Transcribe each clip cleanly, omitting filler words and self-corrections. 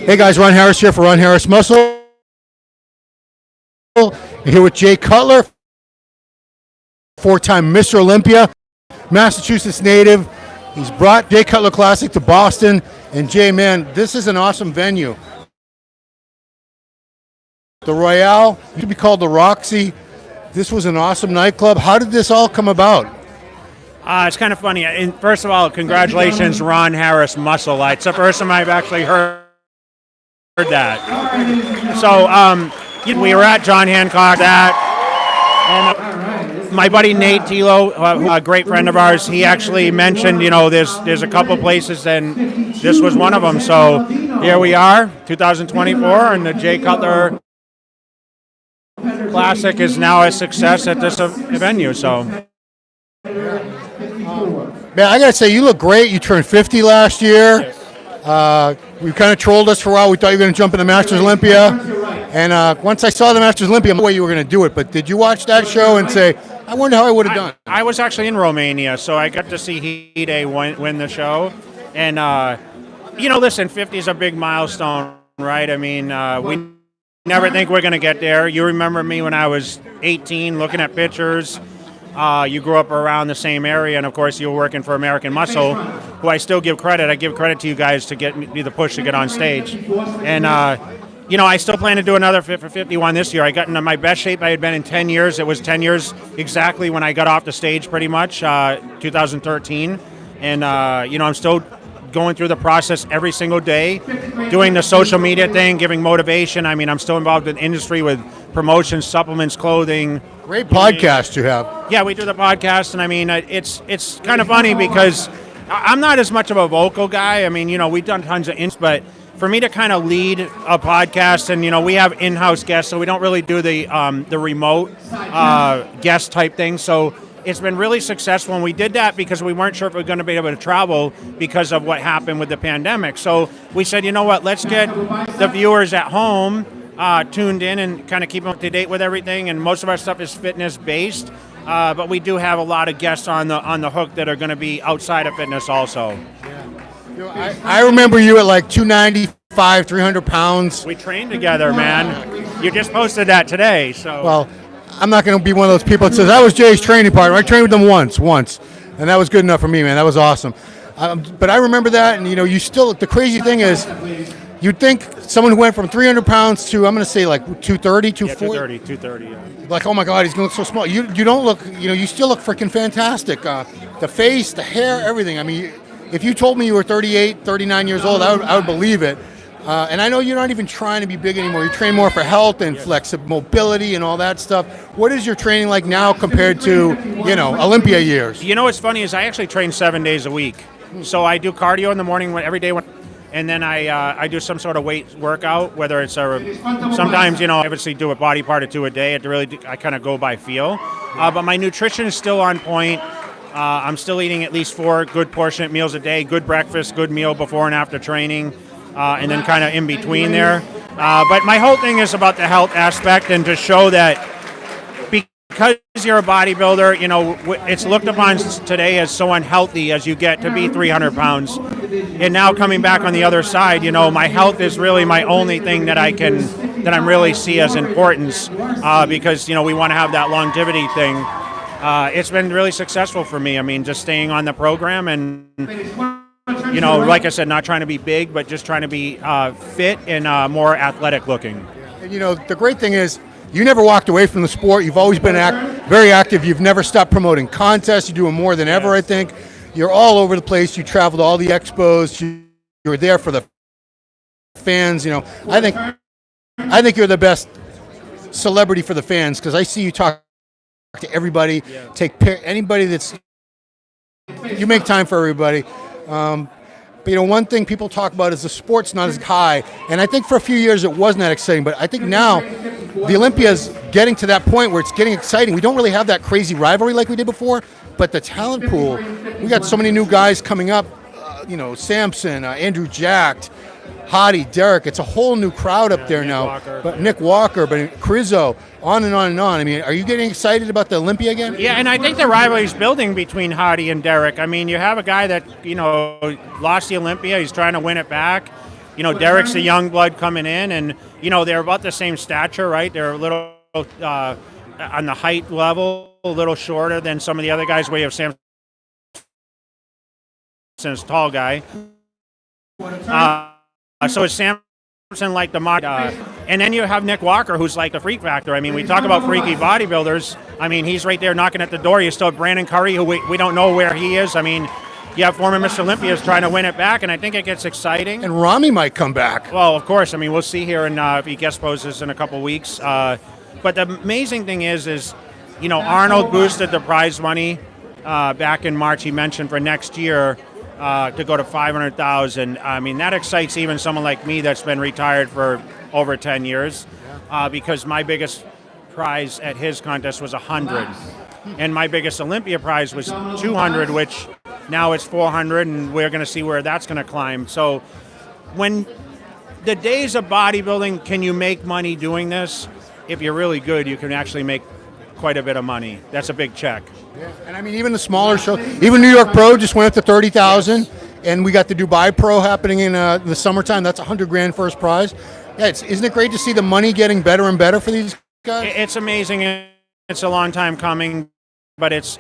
Hey guys, Ron Harris here for Ron Harris Muscle. I'm here with Jay Cutler, four-time Mr. Olympia, Massachusetts native. He's brought Jay Cutler Classic to Boston. And Jay, man, this is an awesome venue. The Royale used to be called the Roxy. This was an awesome nightclub. How did this all come about? It's kind of funny. And first of all, congratulations, Ron Harris Muscle. It's the first time I've actually heard that. So we were at John Hancock, and my buddy Nate Tilo, a great friend of ours, he actually mentioned, there's a couple places, and this was one of them. So here we are, 2024, and the Jay Cutler Classic is now a success at this venue. So, man, I gotta say, you look great. You turned 50 last year. You kind of trolled us for a while. We thought you were going to jump into Masters Olympia. And once I saw the Masters Olympia, I knew you were going to do it. But did you watch that show and say, I wonder how I would have done? I was actually in Romania, so I got to see Hide win the show. And, listen, 50 is a big milestone, right? I mean, we never think we're going to get there. You remember me when I was 18 looking at pictures. You grew up around the same area, and of course you were working for American Muscle, who I still give credit. I give credit to you guys to get me the push to get on stage. And, I still plan to do another Fit for 51 this year. I got into my best shape I had been in 10 years. It was 10 years exactly when I got off the stage pretty much, 2013. And, I'm still going through the process every single day, doing the social media thing, giving motivation. I mean, I'm still involved in the industry with promotions, supplements, clothing. Great podcast you have. Yeah, we do the podcast, and I mean, it's kind of funny because I'm not as much of a vocal guy. I mean, we've done tons of but for me to kind of lead a podcast, and we have in-house guests, so we don't really do the remote guest type thing. So it's been really successful, and we did that because we weren't sure if we were going to be able to travel because of what happened with the pandemic. So we said, you know what, let's get the viewers at home tuned in and kind of keep them up to date with everything. And most of our stuff is fitness-based, but we do have a lot of guests on the hook that are going to be outside of fitness also. Yeah. I remember you at like 295, 300 pounds. We trained together, man. You just posted that today, so. Well, I'm not going to be one of those people that says, I was Jay's training partner. I trained with him once. And that was good enough for me, man. That was awesome. But I remember that, and, you still, the crazy thing is, you'd think someone who went from 300 pounds to, I'm going to say, like 230, 240? 230, yeah. Like, oh, my God, he's going to look so small. You don't look, you still look freaking fantastic. The face, the hair, everything. I mean, if you told me you were 38, 39 years old, I would believe it. And I know you're not even trying to be big anymore. You train more for health and flexible mobility and all that stuff. What is your training like now compared to, Olympia years? What's funny is I actually train 7 days a week. So I do cardio in the morning every day, and then I do some sort of weight workout, whether it's sometimes, obviously do a body part or two a day. I kind of go by feel. But my nutrition is still on point. I'm still eating at least 4 good portionate meals a day, good breakfast, good meal before and after training. And then kind of in between there. But my whole thing is about the health aspect and to show that because you're a bodybuilder, it's looked upon today as so unhealthy as you get to be 300 pounds. And now coming back on the other side, my health is really my only thing that I really see as importance because, we want to have that longevity thing. It's been really successful for me. I mean, just staying on the program and like I said, not trying to be big, but just trying to be fit and more athletic looking. And the great thing is you never walked away from the sport. You've always been very active. You've never stopped promoting contests. You're doing more than ever, I think. You're all over the place. You traveled to all the expos. You were there for the fans. I think you're the best celebrity for the fans because I see you talk to everybody, anybody that's. You make time for everybody. But one thing people talk about is the sport's not as high, and I think for a few years it wasn't that exciting, but I think now the Olympia is getting to that point where it's getting exciting. We don't really have that crazy rivalry like we did before, but the talent pool, we got so many new guys coming up, Samson, Andrew Jacked, Hottie, Derek, it's a whole new crowd up there now. Nick Walker, but Crizzo, on and on and on. I mean, are you getting excited about the Olympia again? Yeah, and I think the rivalry is building between Hottie and Derek. I mean, you have a guy that, lost the Olympia. He's trying to win it back. Derek's the young blood coming in, and they're about the same stature, right? They're a little on the height level, a little shorter than some of the other guys. We have Samson's tall guy. So it's Samson like the mod, and then you have Nick Walker, who's like the freak factor. I mean, we talk about freaky bodybuilders. I mean, he's right there knocking at the door. You still have Brandon Curry, who we don't know where he is. I mean, you have former Mr. Olympia's trying to win it back, and I think it gets exciting. And Rami might come back. Well, of course. I mean, we'll see here if he guest poses in a couple weeks. But the amazing thing is Arnold boosted the prize money back in March. He mentioned for next year to go to $500,000. I mean, that excites even someone like me that's been retired for over 10 years, because my biggest prize at his contest was $100, and my biggest Olympia prize was $200, which now it's $400, and we're going to see where that's going to climb. So, when the days of bodybuilding, can you make money doing this? If you're really good, you can actually make quite a bit of money. That's a big check. Yeah. And I mean, even the smaller show, even New York Pro just went up to 30,000, and we got the Dubai Pro happening in the summertime. That's $100,000 first prize. Yeah, isn't it great to see the money getting better and better for these guys? It's amazing. It's a long time coming, but it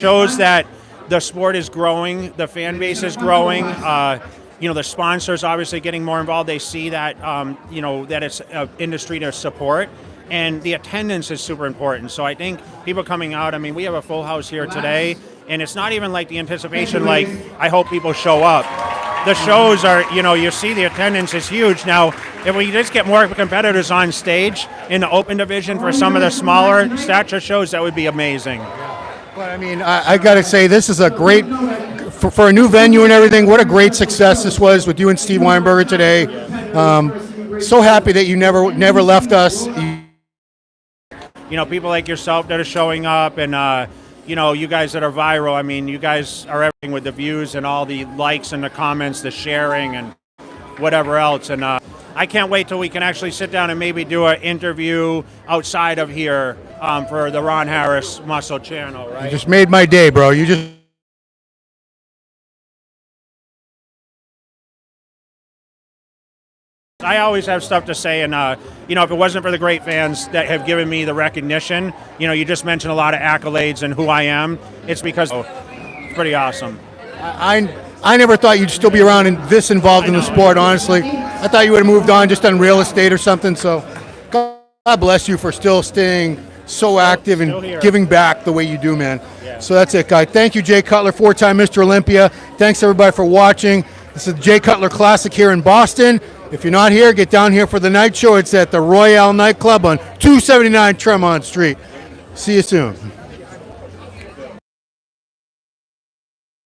shows that the sport is growing, the fan base is growing. The sponsors obviously getting more involved. They see that that it's an industry to support. And the attendance is super important. So I think people coming out, I mean, we have a full house here today, and it's not even like the anticipation, like, I hope people show up. The shows are, you see the attendance is huge. Now, if we just get more competitors on stage in the open division for some of the smaller stature shows, that would be amazing. But I mean, I got to say, this is a great, for a new venue and everything, what a great success this was with you and Steve Weinberger today. So happy that you never left us. People like yourself that are showing up, and you guys that are viral. I mean, you guys are everything with the views and all the likes and the comments, the sharing and whatever else. And I can't wait till we can actually sit down and maybe do an interview outside of here for the Ron Harris Muscle Channel, right? You just made my day, bro. I always have stuff to say, and if it wasn't for the great fans that have given me the recognition, you just mentioned a lot of accolades and who I am. It's because it's pretty awesome. I never thought you'd still be around and this involved in the sport, honestly. I thought you would have moved on, just done real estate or something. So God bless you for still staying so active and giving back the way you do, man. Yeah. So that's it, guy. Thank you, Jay Cutler, 4-time Mr. Olympia. Thanks, everybody, for watching. This is the Jay Cutler Classic here in Boston. If you're not here, get down here for the night show. It's at the Royale Nightclub on 279 Tremont Street. See you soon.